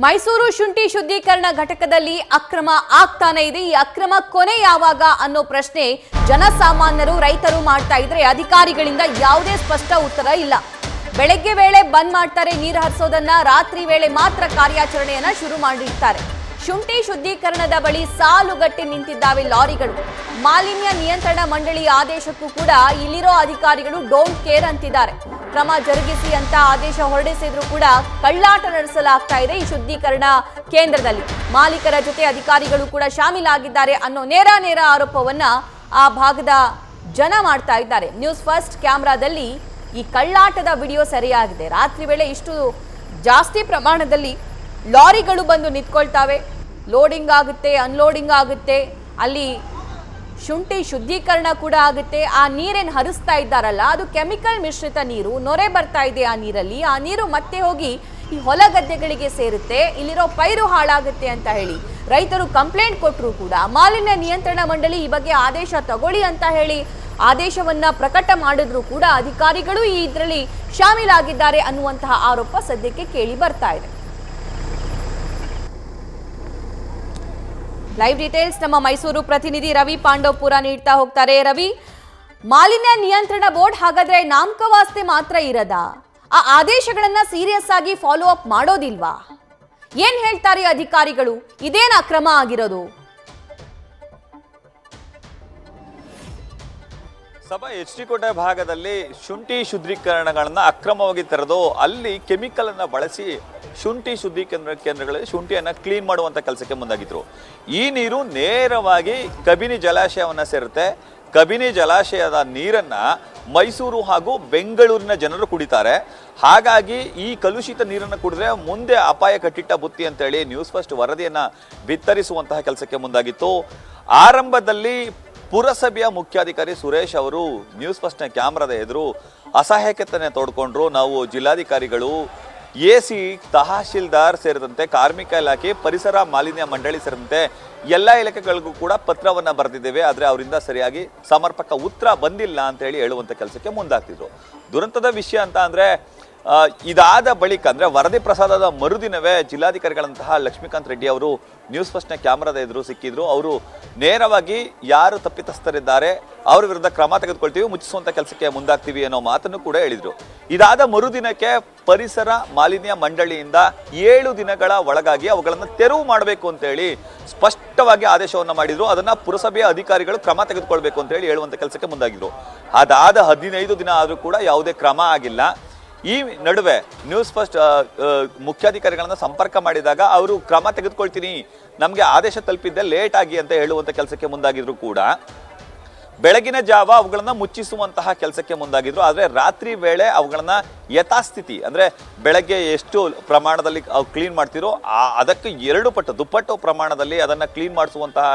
ಮೈಸೂರು ಶುಂಠಿ ಶುದ್ಧೀಕರಣ ಘಟಕದಲ್ಲಿ ಅಕ್ರಮ ಆಗ್ತಾನೆ ಇದೆ. ಈ ಅಕ್ರಮ ಕೊನೆ ಯಾವಾಗ ಅನ್ನೋ ಪ್ರಶ್ನೆ ಜನಸಾಮಾನ್ಯರು ರೈತರು ಮಾಡ್ತಾ ಇದ್ರೆ ಅಧಿಕಾರಿಗಳಿಂದ ಯಾವುದೇ ಸ್ಪಷ್ಟ ಉತ್ತರ ಇಲ್ಲ. ಬೆಳಗ್ಗೆ ವೇಳೆ ಬಂದ್ ಮಾಡ್ತಾರೆ ನೀರು ಹರಿಸೋದನ್ನ, ರಾತ್ರಿ ವೇಳೆ ಮಾತ್ರ ಕಾರ್ಯಾಚರಣೆಯನ್ನ ಶುರು ಮಾಡಿರ್ತಾರೆ. ಶುಂಠಿ ಶುದ್ಧೀಕರಣದ ಬಳಿ ಸಾಲುಗಟ್ಟಿ ನಿಂತಿದ್ದಾವೆ ಲಾರಿಗಳು. ಮಾಲಿನ್ಯ ನಿಯಂತ್ರಣ ಮಂಡಳಿ ಆದೇಶಕ್ಕೂ ಕೂಡ ಇಲ್ಲಿರೋ ಅಧಿಕಾರಿಗಳು ಡೋಂಟ್ ಕೇರ್ ಅಂತಿದ್ದಾರೆ. ಕ್ರಮ ಜರುಗಿಸಿ ಅಂತ ಆದೇಶ ಹೊರಡಿಸಿದ್ರು ಕೂಡ ಕಳ್ಳಾಟ ನಡೆಸಲಾಗ್ತಾ ಇದೆ. ಈ ಶುದ್ಧೀಕರಣ ಕೇಂದ್ರದಲ್ಲಿ ಮಾಲೀಕರ ಜೊತೆ ಅಧಿಕಾರಿಗಳು ಕೂಡ ಶಾಮೀಲಾಗಿದ್ದಾರೆ ಅನ್ನೋ ನೇರ ಆರೋಪವನ್ನ ಆ ಭಾಗದ ಜನ ಮಾಡ್ತಾ ಇದ್ದಾರೆ. ನ್ಯೂಸ್ ಫಸ್ಟ್ ಕ್ಯಾಮೆರಾದಲ್ಲಿ ಈ ಕಳ್ಳಾಟದ ವಿಡಿಯೋ ಸೆರೆಯಾಗಿದೆ. ರಾತ್ರಿ ವೇಳೆ ಇಷ್ಟು ಜಾಸ್ತಿ ಪ್ರಮಾಣದಲ್ಲಿ ಲಾರಿಗಳು ಬಂದು ನಿಂತ್ಕೊಳ್ತಾವೆ. ಲೋಡಿಂಗ್ ಆಗುತ್ತೆ, ಅನ್ಲೋಡಿಂಗ್ ಆಗುತ್ತೆ, ಅಲ್ಲಿ ಶುಂಠಿ ಶುದ್ಧೀಕರಣ ಕೂಡ ಆಗುತ್ತೆ. ಆ ನೀರೇನು ಹರಿಸ್ತಾ ಇದ್ದಾರಲ್ಲ ಅದು ಕೆಮಿಕಲ್ ಮಿಶ್ರಿತ ನೀರು, ನೊರೆ ಬರ್ತಾ ಇದೆ ಆ ನೀರಲ್ಲಿ. ಆ ನೀರು ಮತ್ತೆ ಹೋಗಿ ಈ ಹೊಲ ಗದ್ದೆಗಳಿಗೆ ಸೇರುತ್ತೆ, ಇಲ್ಲಿರೋ ಪೈರು ಹಾಳಾಗುತ್ತೆ ಅಂತ ಹೇಳಿ ರೈತರು ಕಂಪ್ಲೇಂಟ್ ಕೊಟ್ಟರು ಕೂಡ ಮಾಲಿನ್ಯ ನಿಯಂತ್ರಣ ಮಂಡಳಿ ಈ ಬಗ್ಗೆ ಆದೇಶ ತಗೊಳ್ಳಿ ಅಂತ ಹೇಳಿ ಆದೇಶವನ್ನ ಪ್ರಕಟ ಮಾಡಿದ್ರು ಕೂಡ ಅಧಿಕಾರಿಗಳು ಇದರಲ್ಲಿ ಶಾಮೀಲಾಗಿದ್ದಾರೆ ಅನ್ನುವಂತಹ ಆರೋಪ ಸದ್ಯಕ್ಕೆ ಕೇಳಿ ಬರ್ತಾ ಇದೆ. ಲೈವ್ ಡೀಟೇಲ್ಸ್ ನಮ್ಮ ಮೈಸೂರು ಪ್ರತಿನಿಧಿ ರವಿ ಪಾಂಡವಪುರ ನೀಡ್ತಾ ಹೋಗ್ತಾರೆ. ರವಿ, ಮಾಲಿನ್ಯ ನಿಯಂತ್ರಣ ಬೋರ್ಡ್ ಹಾಗಾದ್ರೆ ನಾಮಕವಾಸ್ತೆ ಮಾತ್ರ ಇರದ, ಆ ಆದೇಶಗಳನ್ನ ಸೀರಿಯಸ್ ಆಗಿ ಫಾಲೋ ಅಪ್ ಮಾಡೋದಿಲ್ವಾ? ಏನ್ ಹೇಳ್ತಾರೆ ಅಧಿಕಾರಿಗಳು? ಇದೇನ್ ಅಕ್ರಮ ಆಗಿರೋದು? ಸಭಾ ಎಚ್ ಡಿ ಕೋಟೆ ಭಾಗದಲ್ಲಿ ಶುಂಠಿ ಶುದ್ಧೀಕರಣಗಳನ್ನ ಅಕ್ರಮವಾಗಿ ತೆರೆದು ಅಲ್ಲಿ ಕೆಮಿಕಲ್ ಅನ್ನ ಬಳಸಿ ಶುಂಠಿ ಶುದ್ಧೀಕರಣ ಕೇಂದ್ರಗಳಲ್ಲಿ ಶುಂಠಿಯನ್ನ ಕ್ಲೀನ್ ಮಾಡುವಂತ ಕೆಲಸಕ್ಕೆ ಮುಂದಾಗಿದ್ರು. ಈ ನೀರು ನೇರವಾಗಿ ಕಬಿನಿ ಜಲಾಶಯವನ್ನ ಸೇರುತ್ತೆ. ಕಬಿನಿ ಜಲಾಶಯದ ನೀರನ್ನ ಮೈಸೂರು ಹಾಗೂ ಬೆಂಗಳೂರಿನ ಜನರು ಕುಡಿತಾರೆ. ಹಾಗಾಗಿ ಈ ಕಲುಷಿತ ನೀರನ್ನು ಕುಡಿದ್ರೆ ಮುಂದೆ ಅಪಾಯ ಕಟ್ಟಿಟ್ಟ ಬುತ್ತಿ ಅಂತೇಳಿ ನ್ಯೂಸ್ ಫಸ್ಟ್ ವರದಿಯನ್ನ ಬಿತ್ತರಿಸುವಂತಹ ಕೆಲಸಕ್ಕೆ ಮುಂದಾಗಿತ್ತು. ಆರಂಭದಲ್ಲಿ ಪುರಸಭೆಯ ಮುಖ್ಯಾಧಿಕಾರಿ ಸುರೇಶ್ ಅವರು ನ್ಯೂಸ್ ಫಸ್ಟ್ನ ಕ್ಯಾಮ್ರಾದ ಎದುರು ಅಸಹಾಯಕತೆ ತೋಡ್ಕೊಂಡ್ರು. ನಾವು ಜಿಲ್ಲಾಧಿಕಾರಿಗಳು, ಎಸಿ, ತಹಶೀಲ್ದಾರ್ ಸೇರಿದಂತೆ ಕಾರ್ಮಿಕ ಇಲಾಖೆ, ಪರಿಸರ ಮಾಲಿನ್ಯ ಮಂಡಳಿ ಸೇರಿದಂತೆ ಎಲ್ಲ ಇಲಾಖೆಗಳಿಗೂ ಕೂಡ ಪತ್ರವನ್ನ ಬರೆದಿದ್ದೇವೆ, ಆದ್ರೆ ಅವರಿಂದ ಸರಿಯಾಗಿ ಸಮರ್ಪಕ ಉತ್ತರ ಬಂದಿಲ್ಲ ಅಂತ ಹೇಳಿ ಹೇಳುವಂತ ಕೆಲಸಕ್ಕೆ ಮುಂದಾಗ್ತಿದ್ರು. ದುರಂತದ ವಿಷಯ ಅಂತ ಅಂದ್ರೆ ಇದಾದ ಬಳಿಕ ಅಂದ್ರೆ ವರದಿ ಪ್ರಸಾದದ ಮರುದಿನವೇ ಜಿಲ್ಲಾಧಿಕಾರಿಗಳಂತಹ ಲಕ್ಷ್ಮೀಕಾಂತ್ ರೆಡ್ಡಿ ಅವರು ನ್ಯೂಸ್ ಫಸ್ಟ್ನ ಕ್ಯಾಮ್ರಾದ ಎದುರು ಸಿಕ್ಕಿದ್ರು. ಅವರು ನೇರವಾಗಿ ಯಾರು ತಪ್ಪಿತಸ್ಥರಿದ್ದಾರೆ ಅವರ ವಿರುದ್ಧ ಕ್ರಮ ತೆಗೆದುಕೊಳ್ತೀವಿ, ಮುಚ್ಚಿಸುವಂತ ಕೆಲಸಕ್ಕೆ ಮುಂದಾಗ್ತೀವಿ ಅನ್ನೋ ಮಾತನ್ನು ಕೂಡ ಹೇಳಿದ್ರು. ಇದಾದ ಮರುದಿನಕ್ಕೆ ಪರಿಸರ ಮಾಲಿನ್ಯ ಮಂಡಳಿಯಿಂದ 7 ದಿನಗಳ ಒಳಗಾಗಿ ಅವುಗಳನ್ನು ತೆರವು ಮಾಡಬೇಕು ಅಂತ ಹೇಳಿ ಸ್ಪಷ್ಟವಾಗಿ ಆದೇಶವನ್ನ ಮಾಡಿದ್ರು. ಅದನ್ನ ಪುರಸಭೆಯ ಅಧಿಕಾರಿಗಳು ಕ್ರಮ ತೆಗೆದುಕೊಳ್ಬೇಕು ಅಂತ ಹೇಳಿ ಹೇಳುವಂತ ಕೆಲಸಕ್ಕೆ ಮುಂದಾಗಿದ್ರು. ಅದಾದ 15 ದಿನ ಆದ್ರೂ ಕೂಡ ಯಾವುದೇ ಕ್ರಮ ಆಗಿಲ್ಲ. ಈ ನಡುವೆ ನ್ಯೂಸ್ ಫಸ್ಟ್ ಮುಖ್ಯಾಧಿಕಾರಿಗಳನ್ನ ಸಂಪರ್ಕ ಮಾಡಿದಾಗ ಅವರು ಕ್ರಮ ತೆಗೆದುಕೊಳ್ತೀನಿ, ನಮ್ಗೆ ಆದೇಶ ತಲುಪಿದ್ದೆ ಲೇಟ್ ಆಗಿ ಅಂತ ಹೇಳುವಂತ ಕೆಲಸಕ್ಕೆ ಮುಂದಾಗಿದ್ರು ಕೂಡ ಬೆಳಗಿನ ಜಾವ ಅವುಗಳನ್ನ ಮುಚ್ಚಿಸುವಂತಹ ಕೆಲಸಕ್ಕೆ ಮುಂದಾಗಿದ್ರು. ಆದ್ರೆ ರಾತ್ರಿ ವೇಳೆ ಅವುಗಳನ್ನ ಯಥಾಸ್ಥಿತಿ ಅಂದ್ರೆ ಬೆಳಗ್ಗೆ ಎಷ್ಟು ಪ್ರಮಾಣದಲ್ಲಿ ಕ್ಲೀನ್ ಮಾಡ್ತಿರೋ ಅದಕ್ಕೆ 2 ಪಟ್ಟು ದುಪ್ಪಟ್ಟು ಪ್ರಮಾಣದಲ್ಲಿ ಅದನ್ನ ಕ್ಲೀನ್ ಮಾಡಿಸುವಂತಹ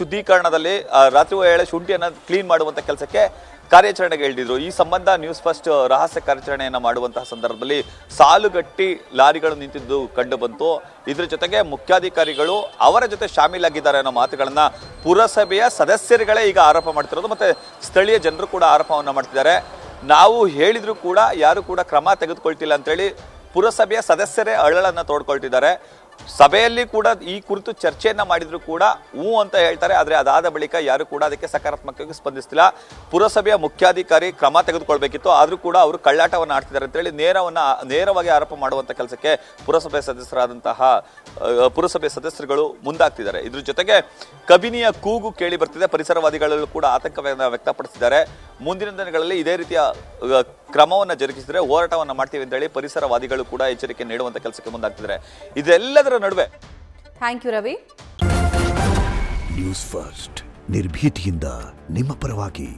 ಶುದ್ಧೀಕರಣದಲ್ಲಿ ರಾತ್ರಿ ವೇಳೆ ಶುಂಠಿಯನ್ನ ಕ್ಲೀನ್ ಮಾಡುವಂತ ಕೆಲಸಕ್ಕೆ ಕಾರ್ಯಾಚರಣೆಗೆ ಹೇಳಿದ್ರು. ಈ ಸಂಬಂಧ ನ್ಯೂಸ್ ಫಸ್ಟ್ ರಹಸ್ಯ ಕಾರ್ಯಾಚರಣೆಯನ್ನ ಮಾಡುವಂತಹ ಸಂದರ್ಭದಲ್ಲಿ ಸಾಲುಗಟ್ಟಿ ಲಾರಿಗಳು ನಿಂತಿದ್ದು ಕಂಡು ಬಂತು. ಇದ್ರ ಜೊತೆಗೆ ಮುಖ್ಯಾಧಿಕಾರಿಗಳು ಅವರ ಜೊತೆ ಶಾಮೀಲಾಗಿದ್ದಾರೆ ಅನ್ನೋ ಮಾತುಗಳನ್ನ ಪುರಸಭೆಯ ಸದಸ್ಯರುಗಳೇ ಈಗ ಆರೋಪ ಮಾಡ್ತಿರೋದು, ಮತ್ತೆ ಸ್ಥಳೀಯ ಜನರು ಕೂಡ ಆರೋಪವನ್ನ ಮಾಡ್ತಿದ್ದಾರೆ. ನಾವು ಹೇಳಿದ್ರು ಕೂಡ ಯಾರು ಕೂಡ ಕ್ರಮ ತೆಗೆದುಕೊಳ್ತಿಲ್ಲ ಅಂತೇಳಿ ಪುರಸಭೆಯ ಸದಸ್ಯರೇ ಅಳಲನ್ನ ತೋಡ್ಕೊಳ್ತಿದ್ದಾರೆ. ಸಭೆಯಲ್ಲಿ ಕೂಡ ಈ ಕುರಿತು ಚರ್ಚೆಯನ್ನ ಮಾಡಿದ್ರು ಕೂಡ ಅಂತ ಹೇಳ್ತಾರೆ. ಆದ್ರೆ ಅದಾದ ಬಳಿಕ ಯಾರು ಕೂಡ ಅದಕ್ಕೆ ಸಕಾರಾತ್ಮಕವಾಗಿ ಸ್ಪಂದಿಸ್ತಿಲ್ಲ. ಪುರಸಭೆಯ ಮುಖ್ಯಾಧಿಕಾರಿ ಕ್ರಮ ತೆಗೆದುಕೊಳ್ಬೇಕಿತ್ತು, ಆದ್ರೂ ಕೂಡ ಅವರು ಕಳ್ಳಾಟವನ್ನ ಆಡ್ತಿದ್ದಾರೆ ಅಂತ ಹೇಳಿ ನೇರವಾಗಿ ಆರೋಪ ಮಾಡುವಂತ ಕೆಲಸಕ್ಕೆ ಪುರಸಭೆ ಸದಸ್ಯರುಗಳು ಮುಂದಾಗ್ತಿದ್ದಾರೆ. ಇದ್ರ ಜೊತೆಗೆ ಕಬಿನಿಯ ಕೂಗು ಕೇಳಿ ಬರ್ತಿದೆ. ಪರಿಸರವಾದಿಗಳಲ್ಲೂ ಕೂಡ ಆತಂಕವನ್ನ ವ್ಯಕ್ತಪಡಿಸಿದ್ದಾರೆ. ಮುಂದಿನ ದಿನಗಳಲ್ಲಿ ಇದೇ ರೀತಿಯ ಕ್ರಮವನ್ನ ಜರುಗಿಸಿದ್ರೆ ಹೋರಾಟವನ್ನ ಮಾಡ್ತೀವಿ ಅಂತ ಹೇಳಿ ಪರಿಸರವಾದಿಗಳು ಕೂಡ ಎಚ್ಚರಿಕೆ ನೀಡುವಂತ ಕೆಲಸಕ್ಕೆ ಮುಂದಾಗ್ತಿದ್ದಾರೆ. ಇದೆಲ್ಲದರ ನಡುವೆ thank you Ravi. News first ನಿರ್ಭೀತಿಯಿಂದ ನಿಮ್ಮ ಪರವಾಗಿ.